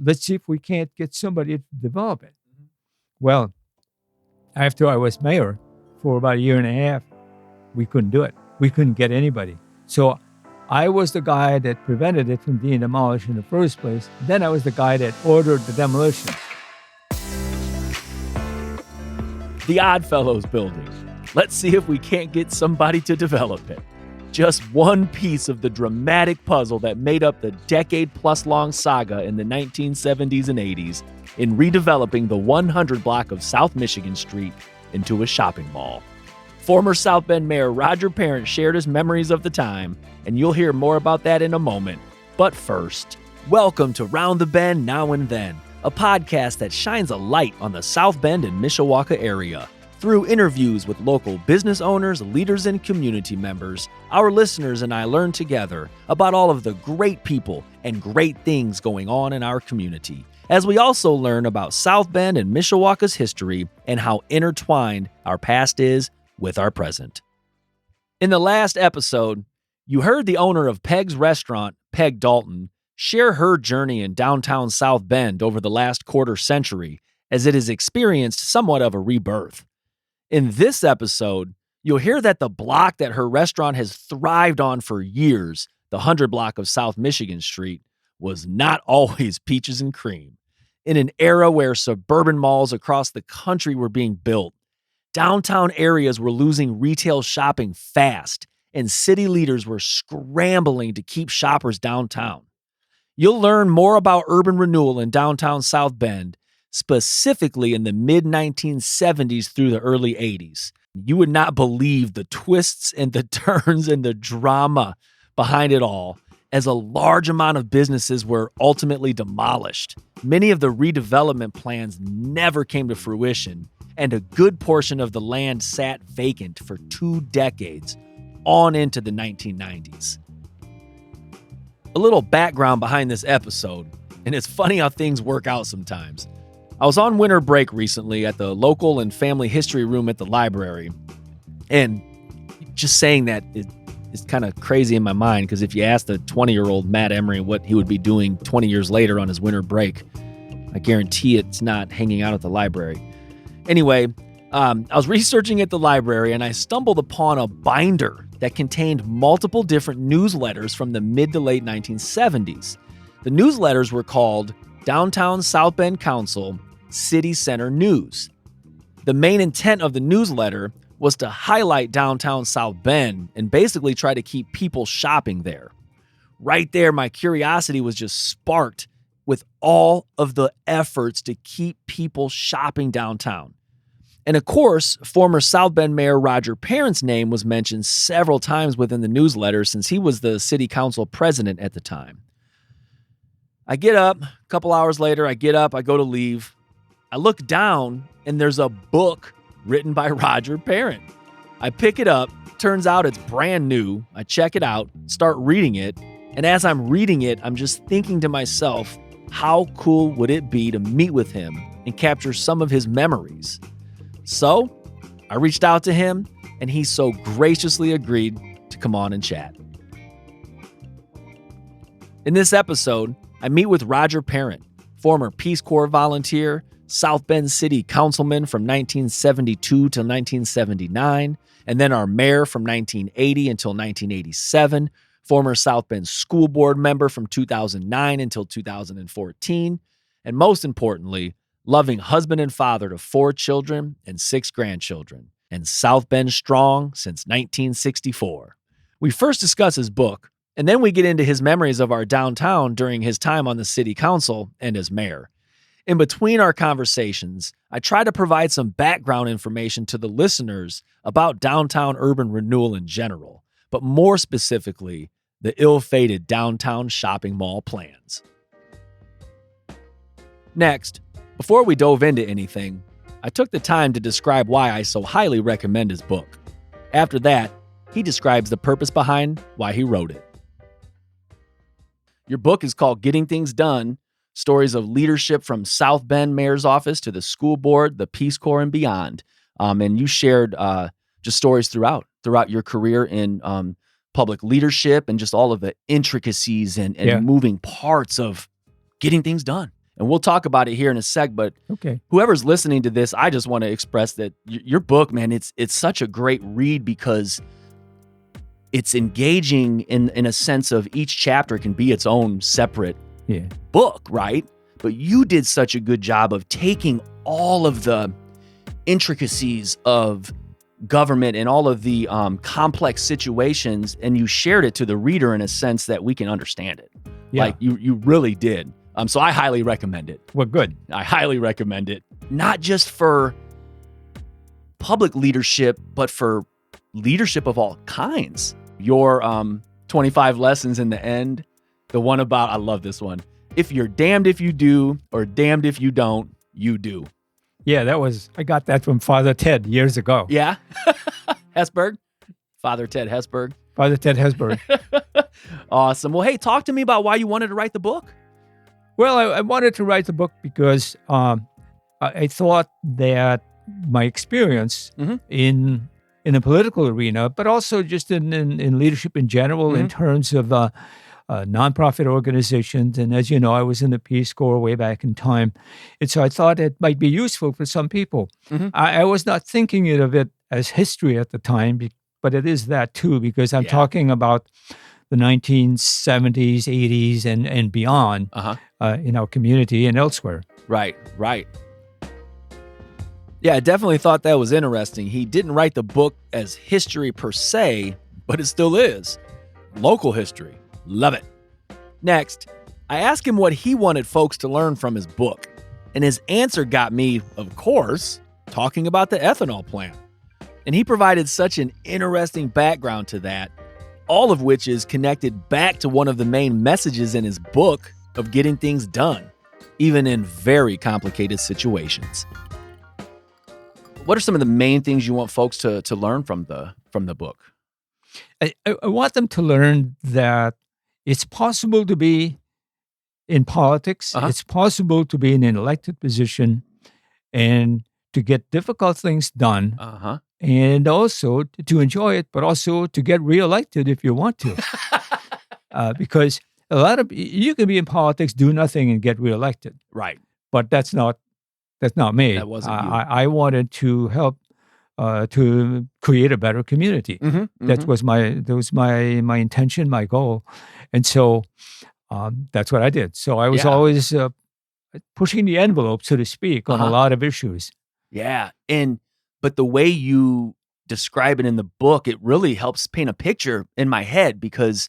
let's see if we can't get somebody to develop it. Well, after I was mayor for about a year and a half, we couldn't do it. We couldn't get anybody. So I was the guy that prevented it from being demolished in the first place. Then I was the guy that ordered the demolition. The Oddfellows building. Let's see if we can't get somebody to develop it. Just one piece of the dramatic puzzle that made up the decade-plus-long saga in the 1970s and 80s in redeveloping the 100 block of South Michigan Street into a shopping mall. Former South Bend Mayor Roger Parent shared his memories of the time, and you'll hear more about that in a moment. But first, welcome to Round the Bend Now and Then, a podcast that shines a light on the South Bend and Mishawaka area. Through interviews with local business owners, leaders, and community members, our listeners and I learn together about all of the great people and great things going on in our community, as we also learn about South Bend and Mishawaka's history and how intertwined our past is with our present. In the last episode, you heard the owner of Peg's Restaurant, Peg Dalton, share her journey in downtown South Bend over the last quarter century, as it has experienced somewhat of a rebirth. In this episode, you'll hear that the block that her restaurant has thrived on for years, the 100 block of South Michigan Street, was not always peaches and cream. In an era where suburban malls across the country were being built, downtown areas were losing retail shopping fast, and city leaders were scrambling to keep shoppers downtown. You'll learn more about urban renewal in downtown South Bend, specifically in the mid-1970s through the early 80s. You would not believe the twists and the turns and the drama behind it all, as a large amount of businesses were ultimately demolished. Many of the redevelopment plans never came to fruition, and a good portion of the land sat vacant for 2 decades, on into the 1990s. A little background behind this episode, and it's funny how things work out sometimes. I was on winter break recently at the local and family history room at the library, and just saying that is kind of crazy in my mind, because if you ask the 20-year-old Matt Emery what he would be doing 20 years later on his winter break, I guarantee it's not hanging out at the library. Anyway, I was researching at the library, and I stumbled upon a binder that contained multiple different newsletters from the mid to late 1970s. The newsletters were called Downtown South Bend Council City Center News. The main intent of the newsletter was to highlight downtown South Bend and basically try to keep people shopping there. Right there, my curiosity was just sparked with all of the efforts to keep people shopping downtown. And of course, former South Bend Mayor Roger Parent's name was mentioned several times within the newsletter, since he was the city council president at the time. I get up, a couple hours later, I go to leave. I look down, and there's a book written by Roger Parent. I pick it up, turns out it's brand new. I check it out, start reading it, and as I'm reading it, I'm just thinking to myself, how cool would it be to meet with him and capture some of his memories? So, I reached out to him, and he so graciously agreed to come on and chat. In this episode, I meet with Roger Parent, former Peace Corps volunteer, South Bend City Councilman from 1972 to 1979, and then our mayor from 1980 until 1987, former South Bend School Board member from 2009 until 2014, and most importantly, loving husband and father to 4 children and 6 grandchildren, and South Bend strong since 1964. We first discuss his book, and then we get into his memories of our downtown during his time on the city council and as mayor. In between our conversations, I try to provide some background information to the listeners about downtown urban renewal in general, but more specifically, the ill-fated downtown shopping mall plans. Next, before we dove into anything, I took the time to describe why I so highly recommend his book. After that, he describes the purpose behind why he wrote it. Your book is called Getting Things Done, Stories of Leadership from South Bend Mayor's Office to the School Board, the Peace Corps, and beyond. And you shared just stories throughout your career in public leadership and just all of the intricacies and moving parts of getting things done. And we'll talk about it here in a sec, but Okay. whoever's listening to this, I just want to express that your book, man, it's such a great read because it's engaging in a sense of each chapter can be its own separate book, right? But you did such a good job of taking all of the intricacies of government and all of the complex situations, and you shared it to the reader in a sense that we can understand it. Yeah. Like you really did. So I highly recommend it. Well, good. I highly recommend it. Not just for public leadership, but for leadership of all kinds. Your 25 lessons in the end, the one about, I love this one. If you're damned if you do, or damned if you don't, you do. Yeah, I got that from Father Ted years ago. Yeah? Hesburgh? Father Ted Hesburgh? Father Ted Hesburgh. Awesome. Well, hey, talk to me about why you wanted to write the book. Well, I wanted to write the book because I thought that my experience in the political arena, but also just in leadership in general, in terms of nonprofit organizations. And as you know, I was in the Peace Corps way back in time. And so I thought it might be useful for some people. I was not thinking of it as history at the time, but it is that too, because I'm talking about the 1970s, 80s, and beyond in our community and elsewhere. Right. Yeah, I definitely thought that was interesting. He didn't write the book as history per se, but it still is. Local history. Love it. Next, I asked him what he wanted folks to learn from his book, and his answer got me, of course, talking about the ethanol plant. And he provided such an interesting background to that, all of which is connected back to one of the main messages in his book of getting things done, even in very complicated situations. What are some of the main things you want folks to learn from the book? I want them to learn that it's possible to be in politics. It's possible to be in an elected position and to get difficult things done. And also to enjoy it, but also to get reelected if you want to. Because you can be in politics, do nothing, and get reelected. Right. But that's not me. That wasn't you. I wanted to help to create a better community. That was my intention, my goal, and so that's what I did. So I was always pushing the envelope, so to speak, on a lot of issues. Yeah, but the way you describe it in the book, it really helps paint a picture in my head because,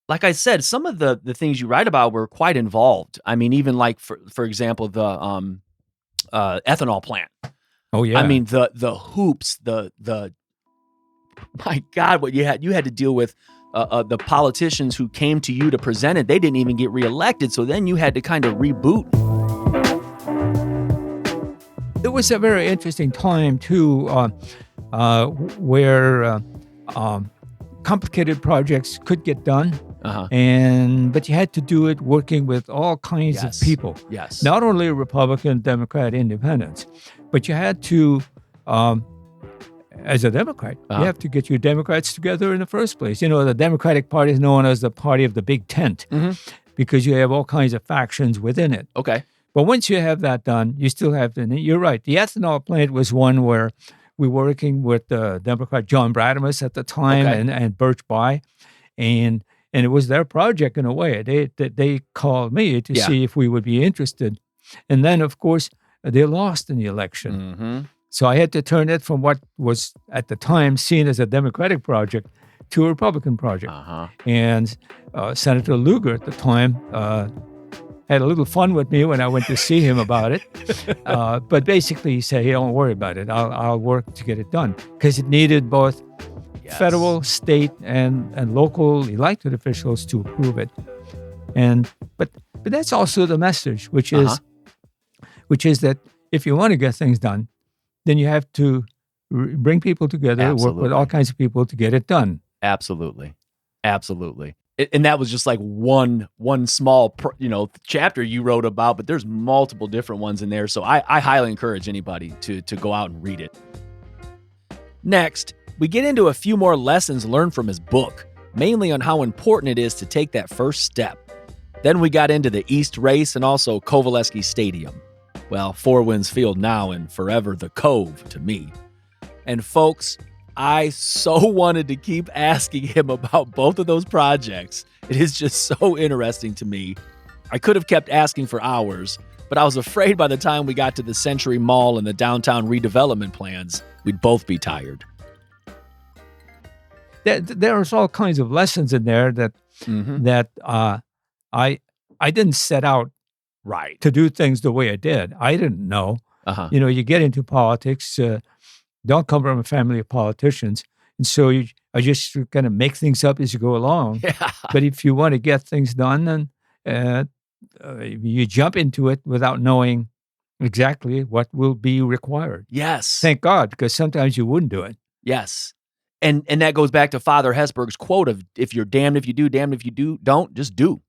like I said, some of the things you write about were quite involved. I mean, even like for example, the ethanol plant. Oh yeah. I mean, the hoops, the my God, what you had to deal with the politicians who came to you to present it. They didn't even get reelected, so then you had to kind of reboot. It was a very interesting time too, where complicated projects could get done, but you had to do it working with all kinds of people. Yes. Not only Republican, Democrat, Independents, but you had to, as a Democrat, you have to get your Democrats together in the first place. You know, the Democratic Party is known as the party of the big tent because you have all kinds of factions within it. Okay. But once you have that done, you still have to, you're right, the ethanol plant was one where we were working with Democrat John Bradamus at the time and Birch Bayh, and it was their project in a way. They called me to see if we would be interested. And then, of course, they lost in the election. So I had to turn it from what was at the time seen as a Democratic project to a Republican project. And Senator Lugar at the time had a little fun with me when I went to see him about it. But basically he said, hey, don't worry about it. I'll work to get it done. Because it needed both federal, state, and local elected officials to approve it. But that's also the message, which is that if you want to get things done, then you have to bring people together, work with all kinds of people to get it done. Absolutely. And that was just like one small, chapter you wrote about, but there's multiple different ones in there. So I highly encourage anybody to go out and read it. Next, we get into a few more lessons learned from his book, mainly on how important it is to take that first step. Then we got into the East Race and also Kovaleski Stadium. Well, Four Winds Field now and forever the Cove to me. And folks, I so wanted to keep asking him about both of those projects. It is just so interesting to me. I could have kept asking for hours, but I was afraid by the time we got to the Century Mall and the downtown redevelopment plans, we'd both be tired. There's all kinds of lessons in there that I didn't set out to do things the way I did. I didn't know. You get into politics. Don't come from a family of politicians, and so I just kind of make things up as you go along. Yeah. But if you want to get things done, then you jump into it without knowing exactly what will be required. Yes. Thank God, because sometimes you wouldn't do it. Yes. And that goes back to Father Hesburgh's quote of, if you're damned if you do, damned if you don't, just do.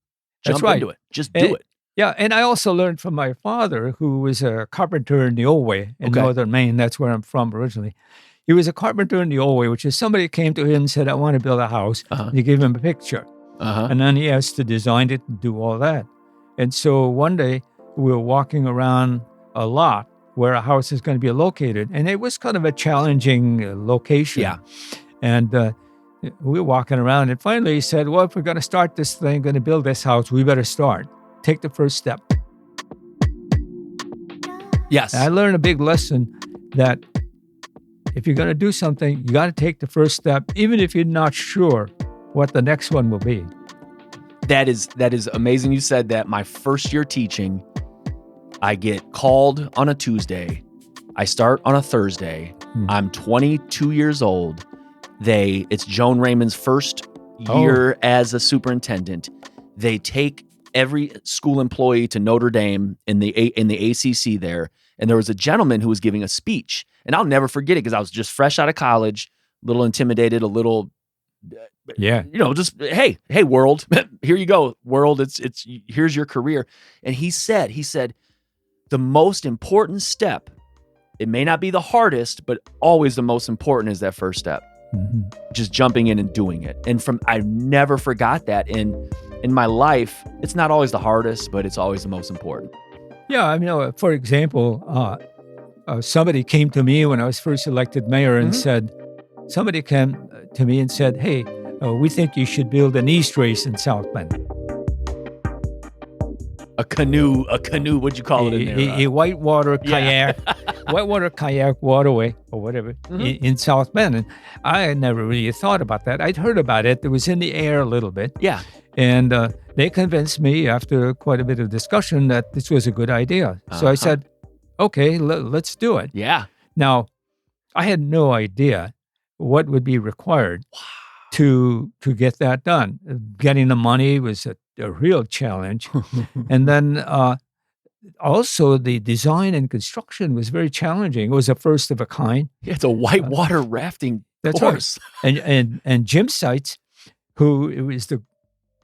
Jump into it. Just do it. Yeah, and I also learned from my father, who was a carpenter in the old way in northern Maine. That's where I'm from originally. He was a carpenter in the old way, which is somebody came to him and said, I want to build a house. You gave him a picture. And then he has to design it and do all that. And so one day we were walking around a lot where a house is going to be located. And it was kind of a challenging location. Yeah. And we were walking around, and finally he said, well, if we're going to start this thing, going to build this house, we better start. Take the first step. Yes. And I learned a big lesson that if you're going to do something, you got to take the first step, even if you're not sure what the next one will be. That is amazing you said that. My first year teaching, I get called on a Tuesday. I start on a Thursday. I'm 22 years old. It's Joan Raymond's first year as a superintendent. They take every school employee to Notre Dame in the ACC there, and there was a gentleman who was giving a speech, and I'll never forget it because I was just fresh out of college, a little intimidated, a little, just hey world, here you go, world. It's here's your career, and he said the most important step. It may not be the hardest, but always the most important is that first step. Just jumping in and doing it. And I never forgot that. In my life, it's not always the hardest, but it's always the most important. Yeah, I mean, for example, somebody came to me when I was first elected mayor and said, hey, we think you should build an East Race in South Bend. A canoe, what'd you call it in there? A whitewater kayak, whitewater kayak waterway or whatever in South Bend. And I had never really thought about that. I'd heard about it. It was in the air a little bit. Yeah. And they convinced me after quite a bit of discussion that this was a good idea. So I said, okay, let's do it. Yeah. Now, I had no idea what would be required to get that done. Getting the money was a real challenge. And then also the design and construction was very challenging. It was a first of a kind. Yeah, it's a whitewater rafting course. Right. And Jim Seitz, who was the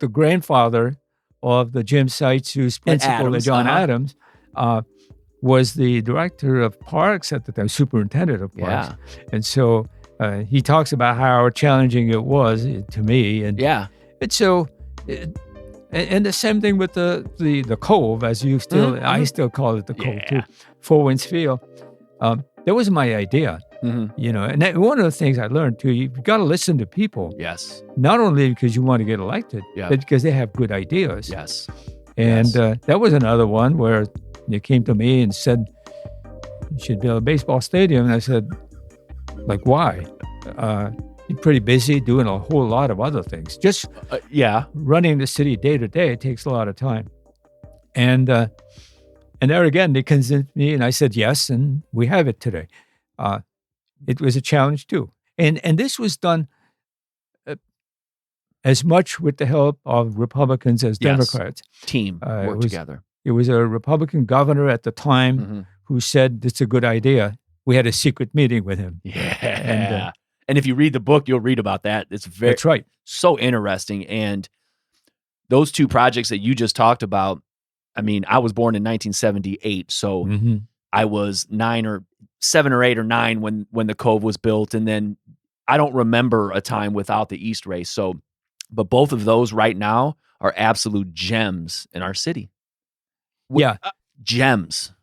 grandfather of the Jim Seitz, whose principal, John Adams, was the director of parks at the time, superintendent of parks. Yeah. And so he talks about how challenging it was to me. And so... And the same thing with the Cove, as you I still call it the Cove too, Four Winds Field. That was my idea, And one of the things I learned too, you've got to listen to people. Yes. Not only because you want to get elected, but because they have good ideas. Yes. And that was another one where they came to me and said, you should build a baseball stadium. And I said, like, why? You're pretty busy doing a whole lot of other things. Just running the city day to day takes a lot of time. And there again, they convinced me, and I said yes, and we have it today. It was a challenge too. And this was done as much with the help of Republicans as Democrats. Team work together. It was a Republican governor at the time who said it's a good idea. We had a secret meeting with him. Yeah. And if you read the book, you'll read about that. That's right. So interesting. And those two projects that you just talked about, I mean, I was born in 1978, so I was 7 or 8 or 9 when the Cove was built, and then I don't remember a time without the East Race. So, but both of those right now are absolute gems in our city. Yeah. Gems.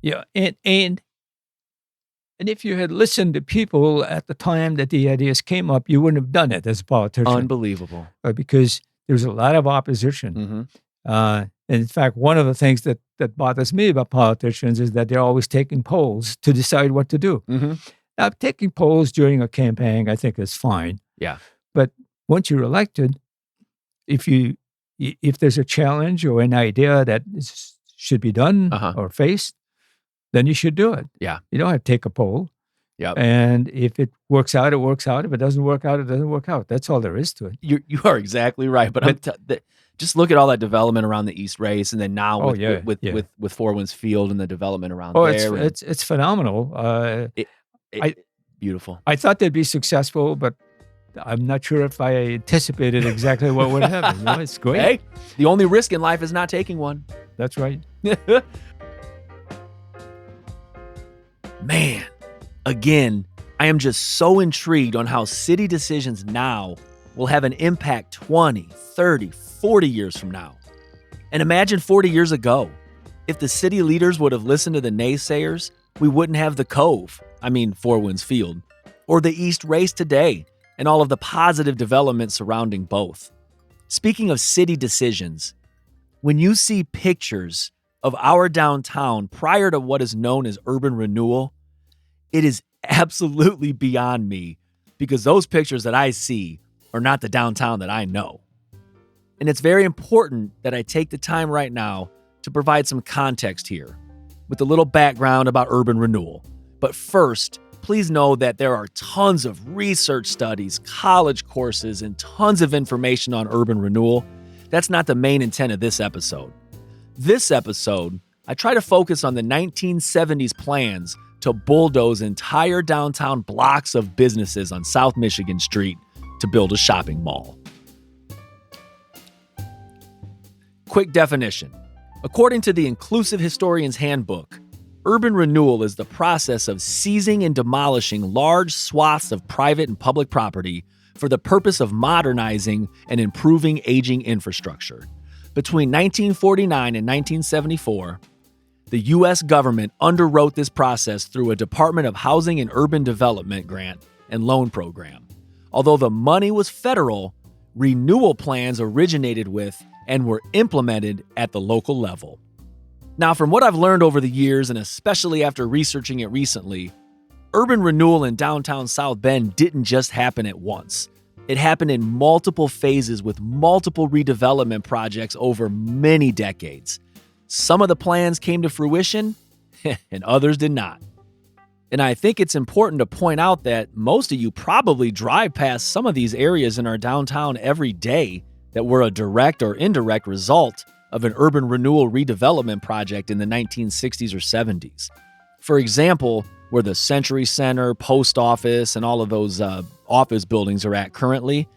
Yeah. And if you had listened to people at the time that the ideas came up, you wouldn't have done it as a politician. Unbelievable. Because there's a lot of opposition. Mm-hmm. And in fact, one of the things that bothers me about politicians is that they're always taking polls to decide what to do. Mm-hmm. Now, taking polls during a campaign, I think, is fine. Yeah. But once you're elected, if there's a challenge or an idea that should be done or faced, then you should do it. Yeah. You don't have to take a poll. Yeah. And if it works out, it works out. If it doesn't work out, it doesn't work out. That's all there is to it. You are exactly right. But just look at all that development around the East Race, and then now with Four Winds Field and the development around there. It's phenomenal. Beautiful. I thought they'd be successful, but I'm not sure if I anticipated exactly what would happen. It's great. Hey, the only risk in life is not taking one. That's right. Man, again, I am just so intrigued on how city decisions now will have an impact 20, 30, 40 years from now. And imagine 40 years ago, if the city leaders would have listened to the naysayers, we wouldn't have the Cove, Four Winds Field, or the East Race today, and all of the positive developments surrounding both. Speaking of city decisions, when you see pictures of our downtown prior to what is known as urban renewal, it is absolutely beyond me, because those pictures that I see are not the downtown that I know. And it's very important that I take the time right now to provide some context here with a little background about urban renewal. But first, please know that there are tons of research studies, college courses, and tons of information on urban renewal. That's not the main intent of this episode. This episode, I try to focus on the 1970s plans to bulldoze entire downtown blocks of businesses on South Michigan Street to build a shopping mall. Quick definition. According to the Inclusive Historian's Handbook, urban renewal is the process of seizing and demolishing large swaths of private and public property for the purpose of modernizing and improving aging infrastructure. Between 1949 and 1974, the U.S. government underwrote this process through a Department of Housing and Urban Development grant and loan program. Although the money was federal, renewal plans originated with and were implemented at the local level. Now, from what I've learned over the years, and especially after researching it recently, urban renewal in downtown South Bend didn't just happen at once. It happened in multiple phases with multiple redevelopment projects over many decades. Some of the plans came to fruition, and others did not. And I think it's important to point out that most of you probably drive past some of these areas in our downtown every day that were a direct or indirect result of an urban renewal redevelopment project in the 1960s or 70s. For example, where the Century Center, Post Office, and all of those office buildings are at currently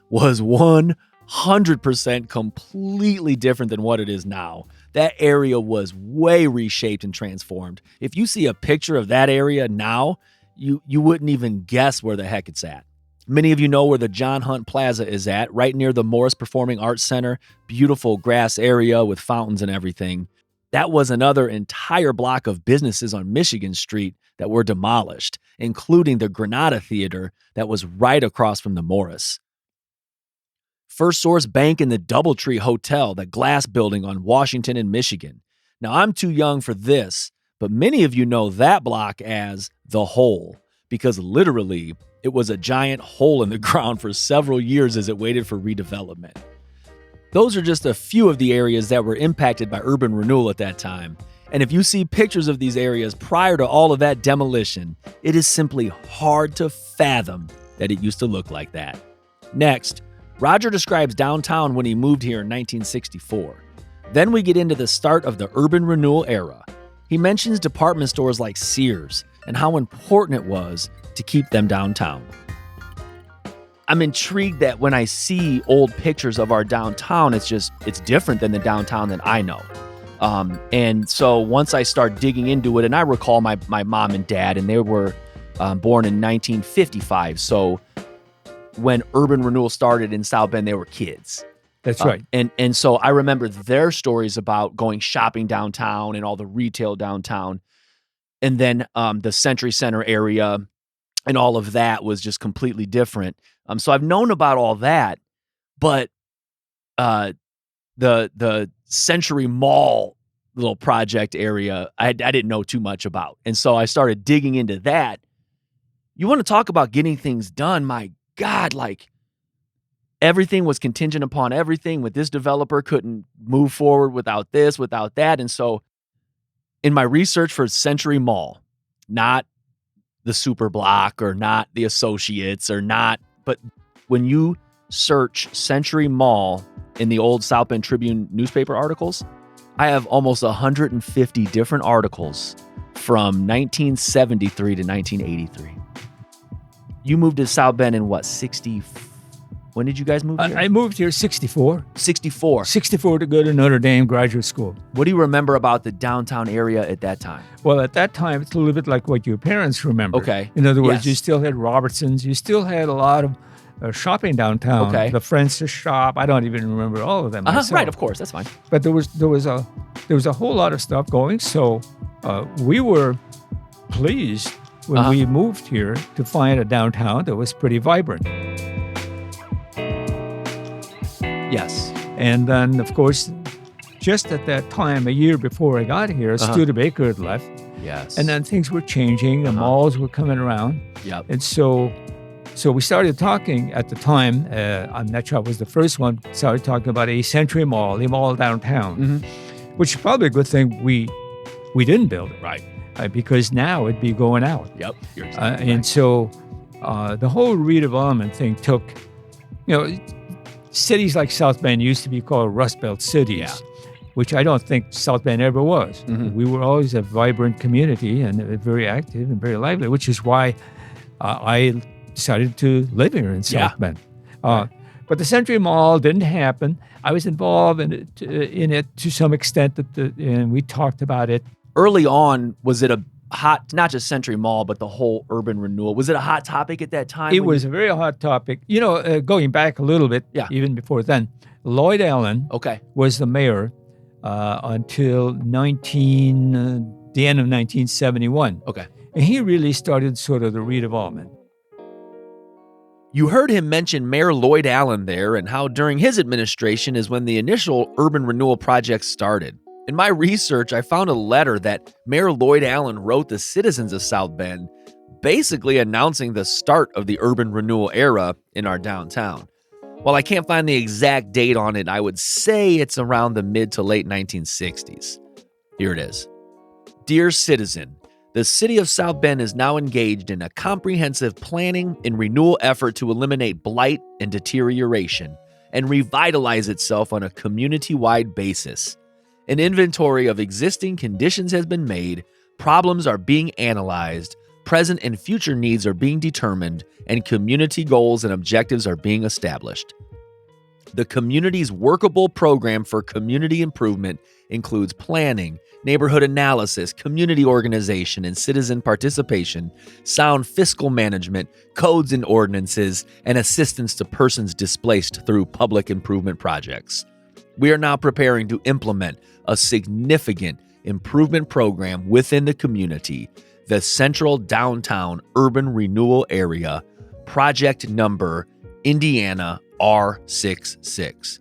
was 100% completely different than what it is now. That area was way reshaped and transformed. If you see a picture of that area now, you wouldn't even guess where the heck it's at. Many of you know where the John Hunt Plaza is at, right near the Morris Performing Arts Center. Beautiful grass area with fountains and everything. That was another entire block of businesses on Michigan Street that were demolished, including the Granada Theater that was right across from the Morris. First Source Bank and the Doubletree Hotel, the glass building on Washington and Michigan. Now, I'm too young for this, but many of you know that block as the Hole, because literally, it was a giant hole in the ground for several years as it waited for redevelopment. Those are just a few of the areas that were impacted by urban renewal at that time. And if you see pictures of these areas prior to all of that demolition, it is simply hard to fathom that it used to look like that. Next, Roger describes downtown when he moved here in 1964. Then we get into the start of the urban renewal era. He mentions department stores like Sears and how important it was to keep them downtown. I'm intrigued that when I see old pictures of our downtown, it's different than the downtown that I know. And so once I start digging into it, and I recall my mom and dad, and they were born in 1955. So when urban renewal started in South Bend, they were kids. That's right. And so I remember their stories about going shopping downtown and all the retail downtown. And then the Century Center area and all of that was just completely different. So I've known about all that, but the Century Mall little project area, I didn't know too much about. And so I started digging into that. You want to talk about getting things done? My God, like everything was contingent upon everything. With this developer, couldn't move forward without this, without that. And so in my research for Century Mall, not the Super Block or not the Associates or not, but when you search Century Mall in the old South Bend Tribune newspaper articles, I have almost 150 different articles from 1973 to 1983. You moved to South Bend in what, 60? When did you guys move here? I moved here 64. 64. 64 to go to Notre Dame graduate school. What do you remember about the downtown area at that time? Well, at that time, it's a little bit like what your parents remember. Okay. In other words, Yes. You still had Robertson's. You still had a lot of shopping downtown. Okay. The Francis shop. I don't even remember all of them myself. Right, of course, that's fine. But there was a whole lot of stuff going. So we were pleased when we moved here to find a downtown that was pretty vibrant. Yes. And then, of course, just at that time, a year before I got here, Studebaker had left. Yes. And then things were changing. The malls were coming around. Yep. And so we started talking at the time. I'm not sure I was the first one. Started talking about a Century Mall, a mall downtown, which is probably a good thing we didn't build it, Right. Because now it'd be going out. Yep. You're exactly And right. so the whole redevelopment thing took, cities like South Bend used to be called Rust Belt cities, which I don't think South Bend ever was. We were always a vibrant community and very active and very lively, which is why I decided to live here in South Bend. But the Century Mall didn't happen. I was involved in it to some extent, and we talked about it. Early on, was it a hot, not just Century Mall, but the whole urban renewal? Was it a hot topic at that time? It was a very hot topic. Going back a little bit, even before then, Lloyd Allen was the mayor until the end of 1971. Okay. And he really started sort of the redevelopment. You heard him mention Mayor Lloyd Allen there and how during his administration is when the initial urban renewal project started. In my research, I found a letter that Mayor Lloyd Allen wrote the citizens of South Bend, basically announcing the start of the urban renewal era in our downtown. While I can't find the exact date on it, I would say it's around the mid to late 1960s. Here it is. Dear citizen, the city of South Bend is now engaged in a comprehensive planning and renewal effort to eliminate blight and deterioration and revitalize itself on a community-wide basis. An inventory of existing conditions has been made, problems are being analyzed, present and future needs are being determined, and community goals and objectives are being established. The community's workable program for community improvement includes planning, neighborhood analysis, community organization and citizen participation, sound fiscal management, codes and ordinances, and assistance to persons displaced through public improvement projects. We are now preparing to implement a significant improvement program within the community, the Central Downtown Urban Renewal Area, project number Indiana R66.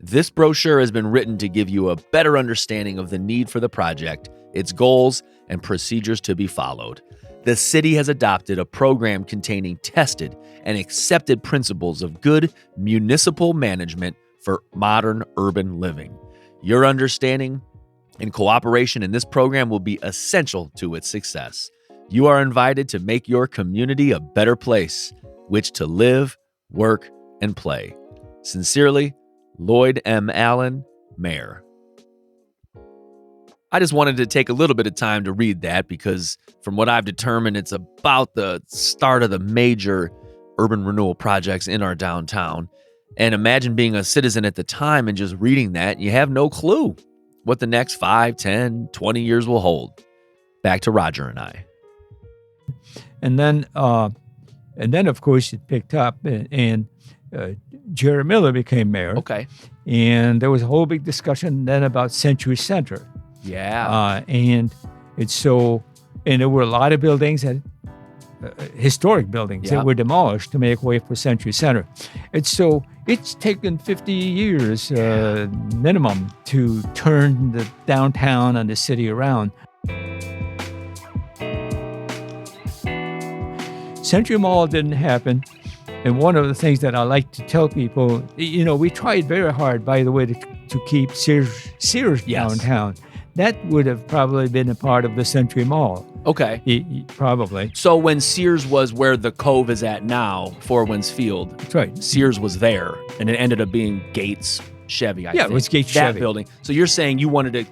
This brochure has been written to give you a better understanding of the need for the project, its goals, and procedures to be followed. The city has adopted a program containing tested and accepted principles of good municipal management for modern urban living. Your understanding and cooperation in this program will be essential to its success. You are invited to make your community a better place, which to live, work, and play. Sincerely, Lloyd M. Allen, Mayor. I just wanted to take a little bit of time to read that because from what I've determined, it's about the start of the major urban renewal projects in our downtown. And imagine being a citizen at the time and just reading that. You have no clue what the next 5, 10, 20 years will hold. Back to Roger and I. And then of course, it picked up, and Jerry Miller became mayor. Okay. And there was a whole big discussion then about Century Center. Yeah. And there were a lot of buildings that historic buildings that were demolished to make way for Century Center. And so it's taken 50 years minimum to turn the downtown and the city around. Century Mall didn't happen. And one of the things that I like to tell people, we tried very hard, by the way, to keep Sears downtown. That would have probably been a part of the Century Mall. Okay. Probably. So when Sears was where the Cove is at now, Four Winds Field, that's right. Sears was there, and it ended up being Gates Chevy, I think. Yeah, it was Gates That Chevy. building. So you're saying you wanted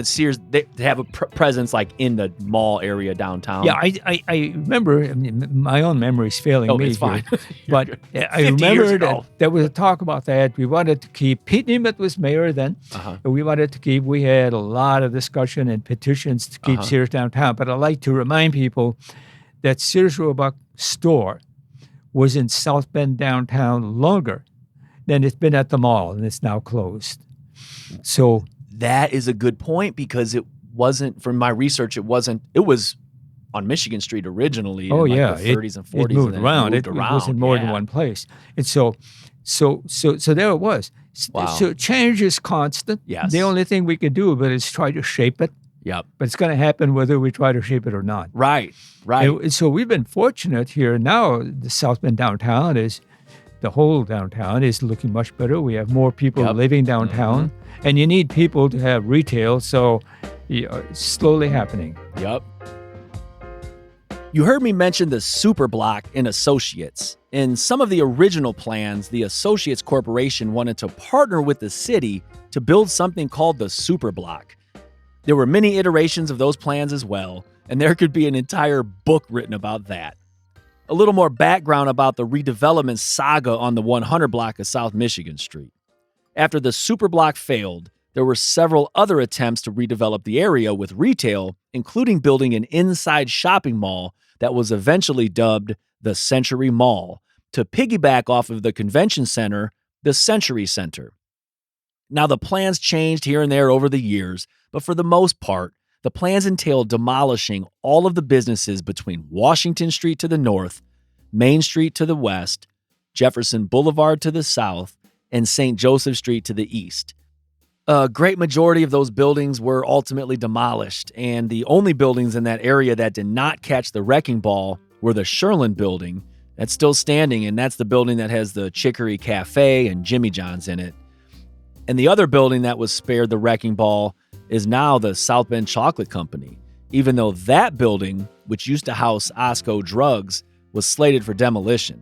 Sears to have a presence like in the mall area downtown? Yeah, I remember, my own memory is failing me. It's fine. But I remember that there was a talk about that. We wanted to keep, Pete Nemeth was mayor then. We had a lot of discussion and petitions to keep Sears downtown. But I like to remind people that Sears Roebuck store was in South Bend downtown longer than it's been at the mall, and it's now closed. So that is a good point, because it wasn't, from my research, it was on Michigan Street originally. Oh, in yeah. The 30s and 40s. It moved around. It around. was in more than one place. And so there it was. Wow. So change is constant. Yes. The only thing we can do about it is try to shape it. Yep. But it's going to happen whether we try to shape it or not. Right. And so we've been fortunate here. Now the South Bend downtown the whole downtown is looking much better. We have more people living downtown. And you need people to have retail, so it's slowly happening. Yep. You heard me mention the Super Block in Associates. In some of the original plans, the Associates Corporation wanted to partner with the city to build something called the Super Block. There were many iterations of those plans as well, and there could be an entire book written about that. A little more background about the redevelopment saga on the 100 block of South Michigan Street. After the Super Block failed, there were several other attempts to redevelop the area with retail, including building an inside shopping mall that was eventually dubbed the Century Mall, to piggyback off of the convention center, the Century Center. Now, the plans changed here and there over the years, but for the most part, the plans entailed demolishing all of the businesses between Washington Street to the north, Main Street to the west, Jefferson Boulevard to the south, and St. Joseph Street to the east. A great majority of those buildings were ultimately demolished, and the only buildings in that area that did not catch the wrecking ball were the Sherlin building. That's still standing, and that's the building that has the Chicory Cafe and Jimmy John's in it. And the other building that was spared the wrecking ball is now the South Bend Chocolate Company, even though that building, which used to house Osco Drugs, was slated for demolition.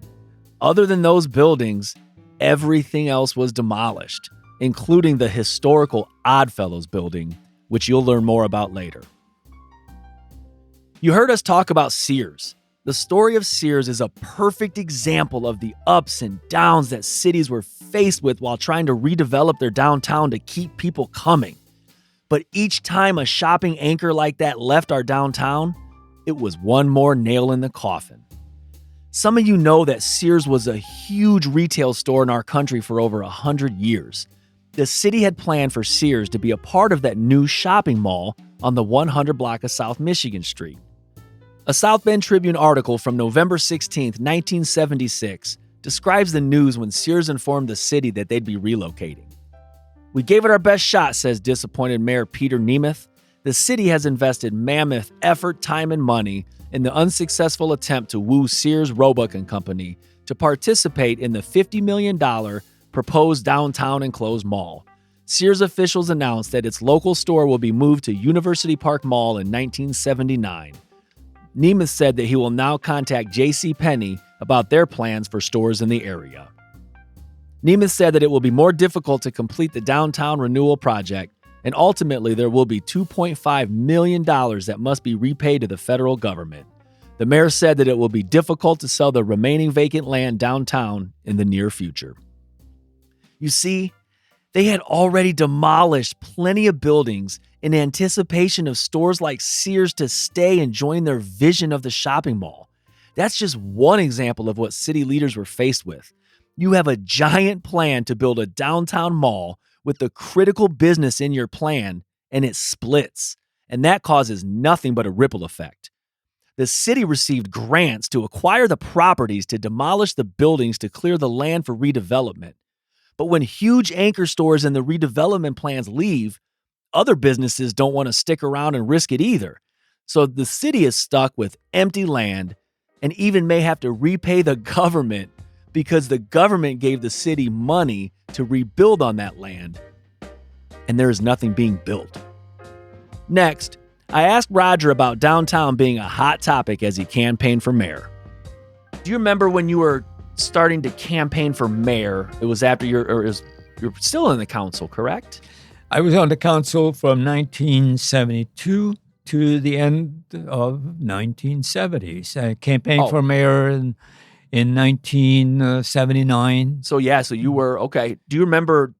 Other than those buildings, everything else was demolished, including the historical Oddfellows building, which you'll learn more about later. You heard us talk about Sears. The story of Sears is a perfect example of the ups and downs that cities were faced with while trying to redevelop their downtown to keep people coming. But each time a shopping anchor like that left our downtown, it was one more nail in the coffin. Some of you know that Sears was a huge retail store in our country for over 100 years. The city had planned for Sears to be a part of that new shopping mall on the 100 block of South Michigan Street. A South Bend Tribune article from November 16, 1976, describes the news when Sears informed the city that they'd be relocating. "We gave it our best shot," says disappointed Mayor Peter Nemeth. "The city has invested mammoth effort, time, and money in the unsuccessful attempt to woo Sears Roebuck and Company to participate in the $50 million proposed downtown enclosed mall. Sears officials announced that its local store will be moved to University Park Mall in 1979. Nemeth said that he will now contact J.C. Penney about their plans for stores in the area. Nemeth said that it will be more difficult to complete the downtown renewal project, and ultimately there will be $2.5 million that must be repaid to the federal government. The mayor said that it will be difficult to sell the remaining vacant land downtown in the near future." You see, they had already demolished plenty of buildings in anticipation of stores like Sears to stay and join their vision of the shopping mall. That's just one example of what city leaders were faced with. You have a giant plan to build a downtown mall with the critical business in your plan, and it splits. And that causes nothing but a ripple effect. The city received grants to acquire the properties to demolish the buildings to clear the land for redevelopment. But when huge anchor stores and the redevelopment plans leave, other businesses don't want to stick around and risk it either. So the city is stuck with empty land and even may have to repay the government because the government gave the city money to rebuild on that land, and there is nothing being built. Next, I asked Roger about downtown being a hot topic as he campaigned for mayor. Do you remember when you were starting to campaign for mayor? It was after you're still in the council, correct? I was on the council from 1972 to the end of 1970s. I campaigned for mayor in 1979. So you were, okay. Do you remember,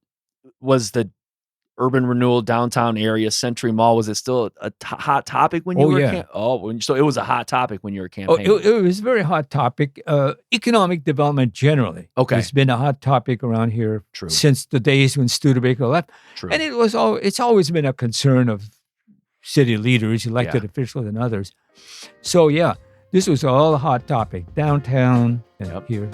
was the urban renewal downtown area, Century Mall, was it still a hot topic when you were so it was a hot topic when you were campaigning? It was a very hot topic. Economic development generally has been a hot topic around here since the days when Studebaker left. True. And it's always been a concern of city leaders, elected officials, and others. So, this was all a hot topic, downtown and here.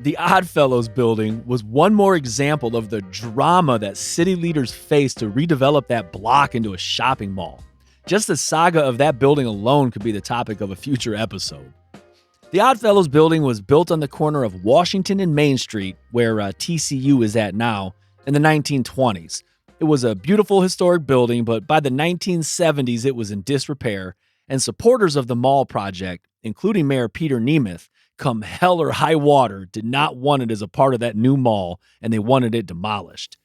The Oddfellows building was one more example of the drama that city leaders face to redevelop that block into a shopping mall. Just the saga of that building alone could be the topic of a future episode. The Oddfellows building was built on the corner of Washington and Main Street, where TCU is at now, in the 1920s. It was a beautiful historic building, but by the 1970s it was in disrepair, and supporters of the mall project, including Mayor Peter Nemeth, come hell or high water, did not want it as a part of that new mall, and they wanted it demolished.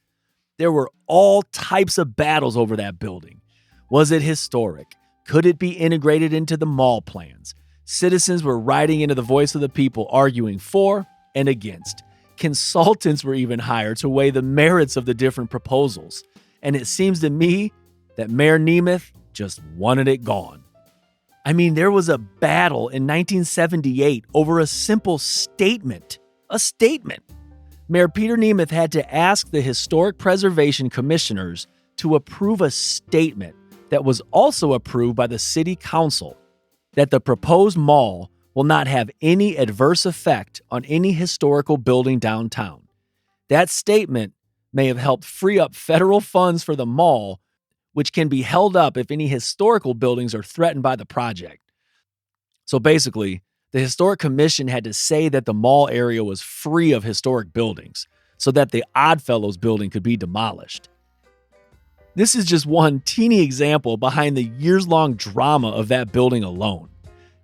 There were all types of battles over that building. Was it historic? Could it be integrated into the mall plans? Citizens were writing into the voice of the people, arguing for and against. Consultants were even hired to weigh the merits of the different proposals. And it seems to me that Mayor Nemeth just wanted it gone. I mean, there was a battle in 1978 over a simple statement. A statement. Mayor Peter Nemeth had to ask the Historic Preservation Commissioners to approve a statement that was also approved by the City Council, that the proposed mall will not have any adverse effect on any historical building downtown. That statement may have helped free up federal funds for the mall, which can be held up if any historical buildings are threatened by the project. So basically, the Historic Commission had to say that the mall area was free of historic buildings so that the Oddfellows building could be demolished. This is just one teeny example behind the years-long drama of that building alone.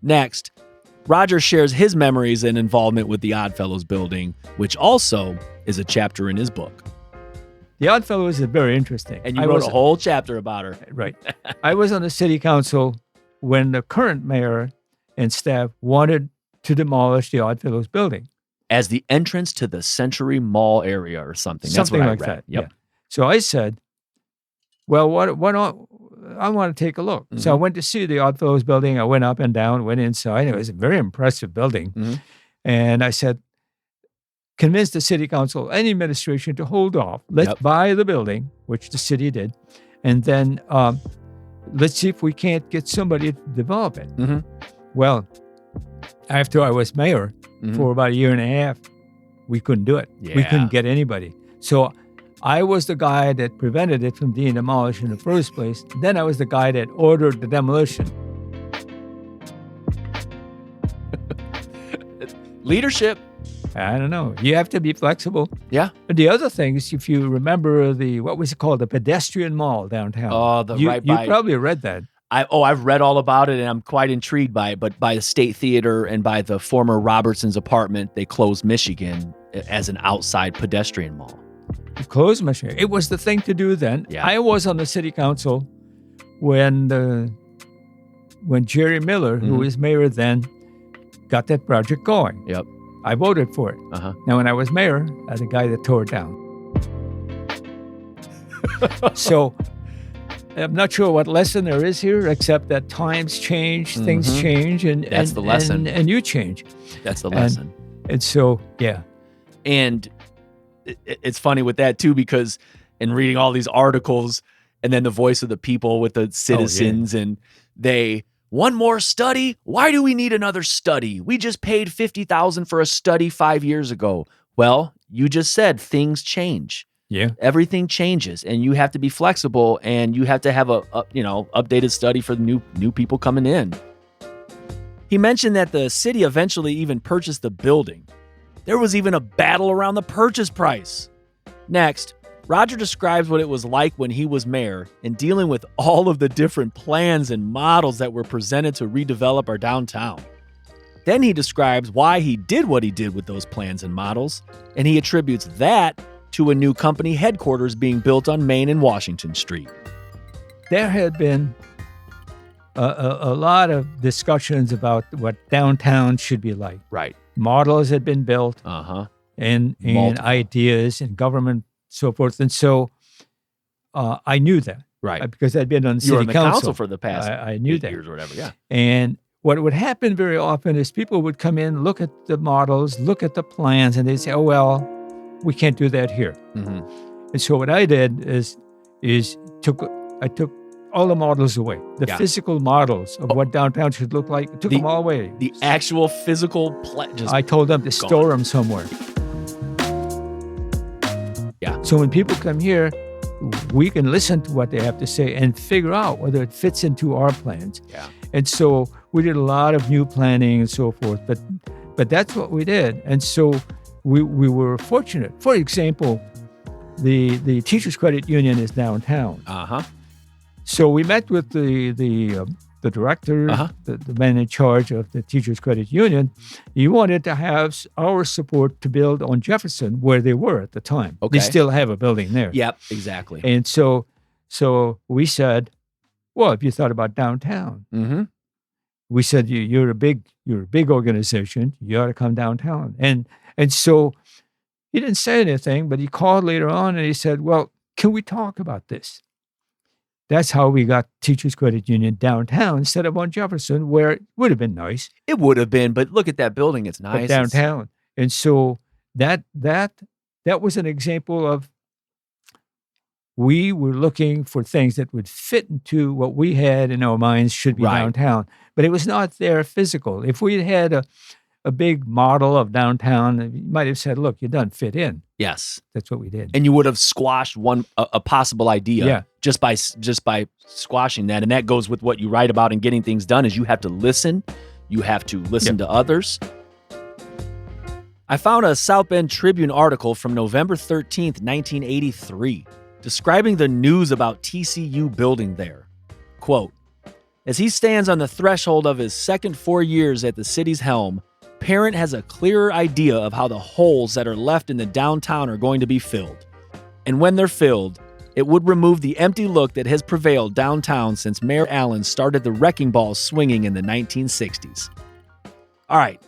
Next, Roger shares his memories and involvement with the Oddfellows building, which also is a chapter in his book. The Oddfellows is very interesting. And you wrote a whole chapter about her. Right. I was on the city council when the current mayor and staff wanted to demolish the Oddfellows building. As the entrance to the Century Mall area or something. That's something what like I read. that. Yep. Yeah. So I said, well, why don't I want to take a look. Mm-hmm. So I went to see the Oddfellows building. I went up and down, went inside. It was a very impressive building. Mm-hmm. And I said, convince the city council and administration to hold off. Let's buy the building, which the city did. And then let's see if we can't get somebody to develop it. Mm-hmm. Well, after I was mayor for about a year and a half, we couldn't do it. Yeah. We couldn't get anybody. So I was the guy that prevented it from being demolished in the first place. Then I was the guy that ordered the demolition. Leadership. I don't know. You have to be flexible. Yeah. But the other thing is, if you remember what was it called? The pedestrian mall downtown. Oh, you probably read that. I've read all about it, and I'm quite intrigued by it. But by the State Theater and by the former Robertson's apartment, they closed Michigan as an outside pedestrian mall. Closed Michigan. It was the thing to do then. Yeah. I was on the city council when Jerry Miller, who was mayor then, got that project going. Yep. I voted for it. Uh-huh. Now, when I was mayor, I was the guy that tore it down. So I'm not sure what lesson there is here, except that times change, things change, and that's the lesson. And you change. That's the lesson. And so, yeah. And it's funny with that too, because in reading all these articles and then the voice of the people with the citizens and one more study? Why do we need another study? We just paid $50,000 for a study 5 years ago. Well, you just said things change. Yeah. Everything changes, and you have to be flexible, and you have to have a updated study for the new people coming in. He mentioned that the city eventually even purchased the building. There was even a battle around the purchase price. Next, Roger describes what it was like when he was mayor and dealing with all of the different plans and models that were presented to redevelop our downtown. Then he describes why he did what he did with those plans and models, and he attributes that to a new company headquarters being built on Main and Washington Street. There had been a lot of discussions about what downtown should be like. Right. Models had been built, and ideas and government, so forth. And so I knew that. Right. Because I'd been on city you were on the council for the past I knew 8 that. years or whatever, yeah. And what would happen very often is people would come in, look at the models, look at the plans, and they'd say, oh, well, we can't do that here. And so what I did is I took all the models away, the physical models of what downtown should look like. I took them all away. The actual physical I told them to store them somewhere. Yeah. So when people come here, we can listen to what they have to say and figure out whether it fits into our plans. Yeah. And so we did a lot of new planning and so forth, but that's what we did. And so we were fortunate. For example, the Teachers Credit Union is downtown. So we met with the director, the man in charge of the Teachers Credit Union. He wanted to have our support to build on Jefferson, where they were at the time. Okay. They still have a building there. Yep, exactly. And so we said, well, if you thought about downtown, we said you're a big organization. You ought to come downtown. And so he didn't say anything, but he called later on and he said, well, can we talk about this? That's how we got Teachers Credit Union downtown instead of on Jefferson, where it would have been nice. It would have been, but look at that building. It's nice. But downtown. And so that was an example of we were looking for things that would fit into what we had in our minds should be downtown. But it was not there physical. If we had a big model of downtown, you might have said, look, you don't fit in. Yes. That's what we did. And you would have squashed a possible idea just by squashing that. And that goes with what you write about in getting things done is you have to listen. You have to listen to others. I found a South Bend Tribune article from November 13th, 1983, describing the news about TCU building there. Quote, as he stands on the threshold of his second 4 years at the city's helm, Parent has a clearer idea of how the holes that are left in the downtown are going to be filled. And when they're filled, it would remove the empty look that has prevailed downtown since Mayor Allen started the wrecking balls swinging in the 1960s. All right,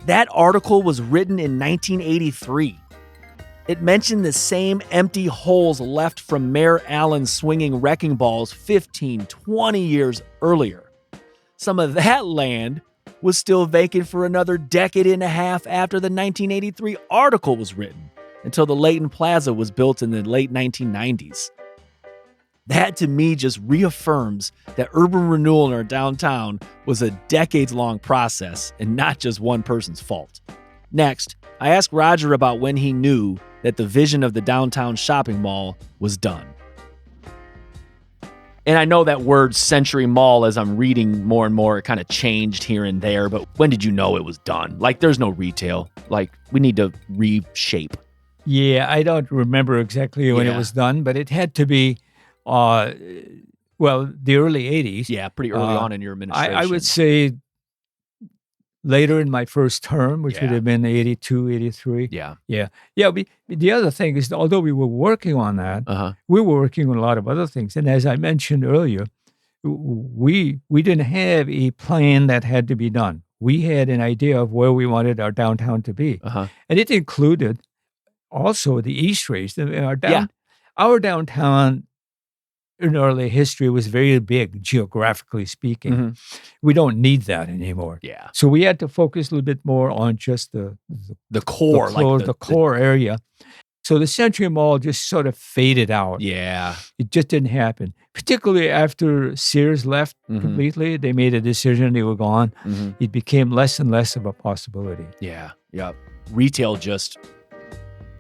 that article was written in 1983. It mentioned the same empty holes left from Mayor Allen swinging wrecking balls 15, 20 years earlier. Some of that land was still vacant for another decade and a half after the 1983 article was written, until the Leighton Plaza was built in the late 1990s. That to me just reaffirms that urban renewal in our downtown was a decades-long process and not just one person's fault. Next, I asked Roger about when he knew that the vision of the downtown shopping mall was done. And I know that word Century Mall, as I'm reading more and more, it kind of changed here and there. But when did you know it was done? Like, there's no retail. Like, we need to reshape. Yeah, I don't remember exactly when it was done, but it had to be, the early 80s. Yeah, pretty early on in your administration. I would say later in my first term, which would have been 82, 83. Yeah. The other thing is, although we were working on that, we were working on a lot of other things. And as I mentioned earlier, we didn't have a plan that had to be done. We had an idea of where we wanted our downtown to be. And it included also the East Race. Our downtown in early history was very big, geographically speaking. Mhm. We don't need that anymore. Yeah. So we had to focus a little bit more on just the core, the core area. So the Century Mall just sort of faded out. Yeah. It just didn't happen. Particularly after Sears left Mhm. completely, they made a decision, they were gone. Mhm. It became less and less of a possibility. Yeah. Yep. Retail just,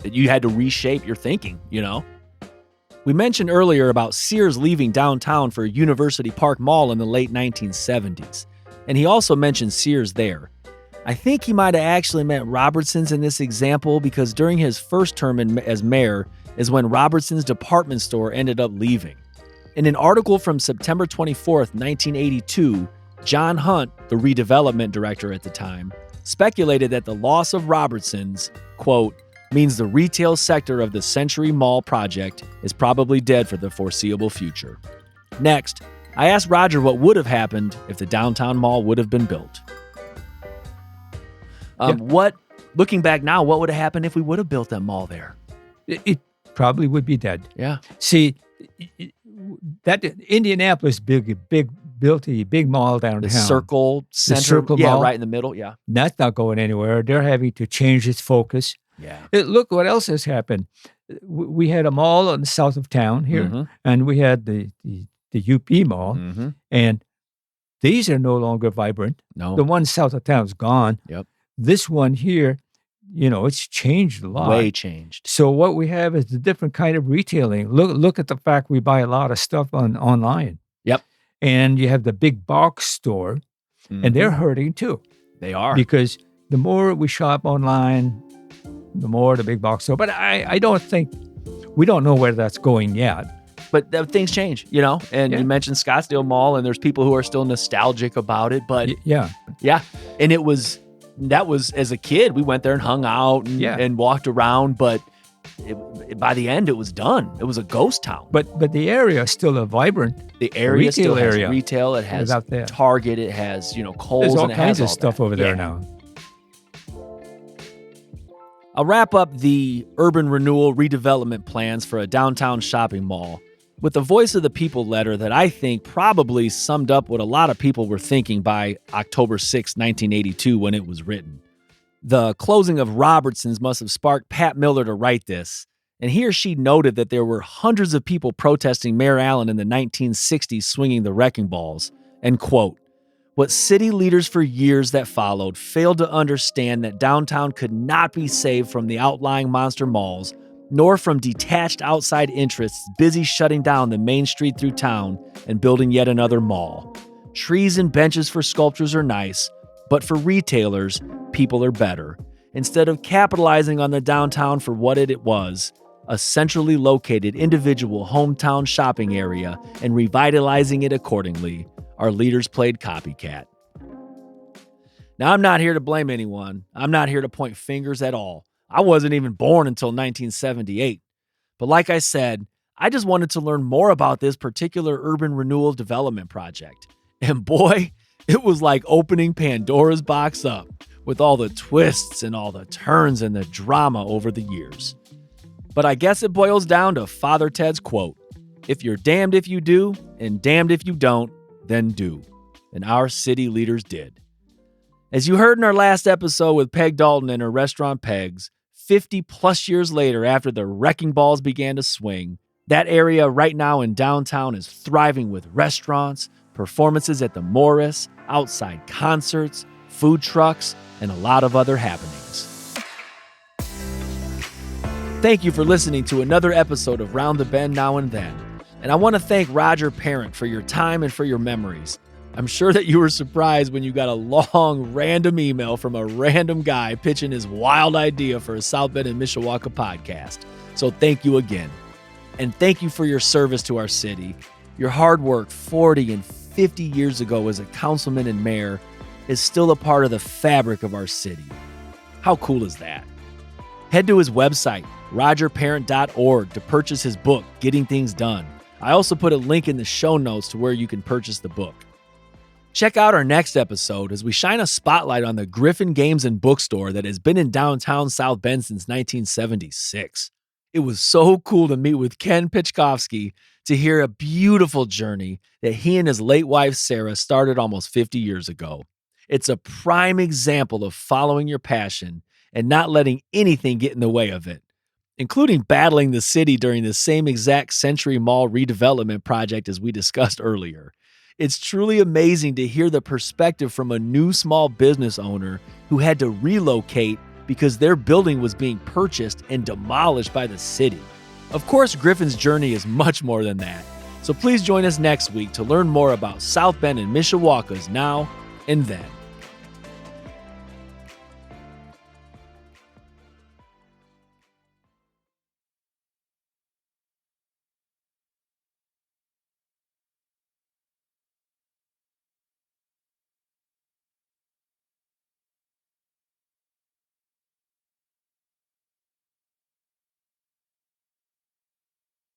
you had to reshape your thinking, you know? We mentioned earlier about Sears leaving downtown for University Park Mall in the late 1970s. And he also mentioned Sears there. I think he might have actually meant Robertson's in this example because during his first term as mayor is when Robertson's department store ended up leaving. In an article from September 24th, 1982, John Hunt, the redevelopment director at the time, speculated that the loss of Robertson's, quote, means the retail sector of the Century Mall project is probably dead for the foreseeable future. Next, I asked Roger what would have happened if the downtown mall would have been built. Looking back now, what would have happened if we would have built that mall there? It probably would be dead. Yeah. See, that Indianapolis built a big mall downtown. The Circle Center. Circle yeah, Mall. right in the middle. Yeah. That's not going anywhere. They're having to change its focus. Yeah. Look what else has happened. We had a mall on the south of town here, Mhm. and we had the UP Mall, Mm-hmm. and these are no longer vibrant. No. The one south of town is gone. Yep. This one here, it's changed a lot. Way changed. So what we have is a different kind of retailing. Look at the fact we buy a lot of stuff online. Yep. And you have the big box store, and they're hurting too. They are. Because the more we shop online, the more the big box store. But I don't think, we don't know where that's going yet. But things change, and Yeah. you mentioned Scottsdale Mall, and there's people who are still nostalgic about it. But Yeah. and that was as a kid, we went there and hung out and walked around. But by the end, it was done. It was a ghost town. But the area is still a vibrant. The area still has area. retail. It has Without that. Target. It has Kohl's. There's all and it kinds has of all stuff that. over there Yeah. now. I'll wrap up the urban renewal redevelopment plans for a downtown shopping mall with the Voice of the People letter that I think probably summed up what a lot of people were thinking by October 6, 1982, when it was written. The closing of Robertson's must have sparked Pat Miller to write this, and he or she noted that there were hundreds of people protesting Mayor Allen in the 1960s swinging the wrecking balls, and quote, what city leaders for years that followed failed to understand that downtown could not be saved from the outlying monster malls, nor from detached outside interests busy shutting down the main street through town and building yet another mall. Trees and benches for sculptures are nice, but for retailers, people are better. Instead of capitalizing on the downtown for what it was, a centrally located individual hometown shopping area, and revitalizing it accordingly, our leaders played copycat. Now, I'm not here to blame anyone. I'm not here to point fingers at all. I wasn't even born until 1978. But like I said, I just wanted to learn more about this particular urban renewal development project. And boy, it was like opening Pandora's box up with all the twists and all the turns and the drama over the years. But I guess it boils down to Father Ted's quote, if you're damned if you do and damned if you don't, then do. And our city leaders did. As you heard in our last episode with Peg Dalton and her restaurant Pegs, 50 plus years later after the wrecking balls began to swing, that area right now in downtown is thriving with restaurants, performances at the Morris, outside concerts, food trucks, and a lot of other happenings. Thank you for listening to another episode of Round the Bend Now and Then. And I want to thank Roger Parent for your time and for your memories. I'm sure that you were surprised when you got a long, random email from a random guy pitching his wild idea for a South Bend and Mishawaka podcast. So thank you again. And thank you for your service to our city. Your hard work 40 and 50 years ago as a councilman and mayor is still a part of the fabric of our city. How cool is that? Head to his website, rogerparent.org, to purchase his book, Getting Things Done. I also put a link in the show notes to where you can purchase the book. Check out our next episode as we shine a spotlight on the Griffin Games and Bookstore that has been in downtown South Bend since 1976. It was so cool to meet with Ken Pichkovsky, to hear a beautiful journey that he and his late wife, Sarah, started almost 50 years ago. It's a prime example of following your passion and not letting anything get in the way of it, including battling the city during the same exact Century Mall redevelopment project as we discussed earlier. It's truly amazing to hear the perspective from a new small business owner who had to relocate because their building was being purchased and demolished by the city. Of course, Griffin's journey is much more than that. So please join us next week to learn more about South Bend and Mishawaka's now and then.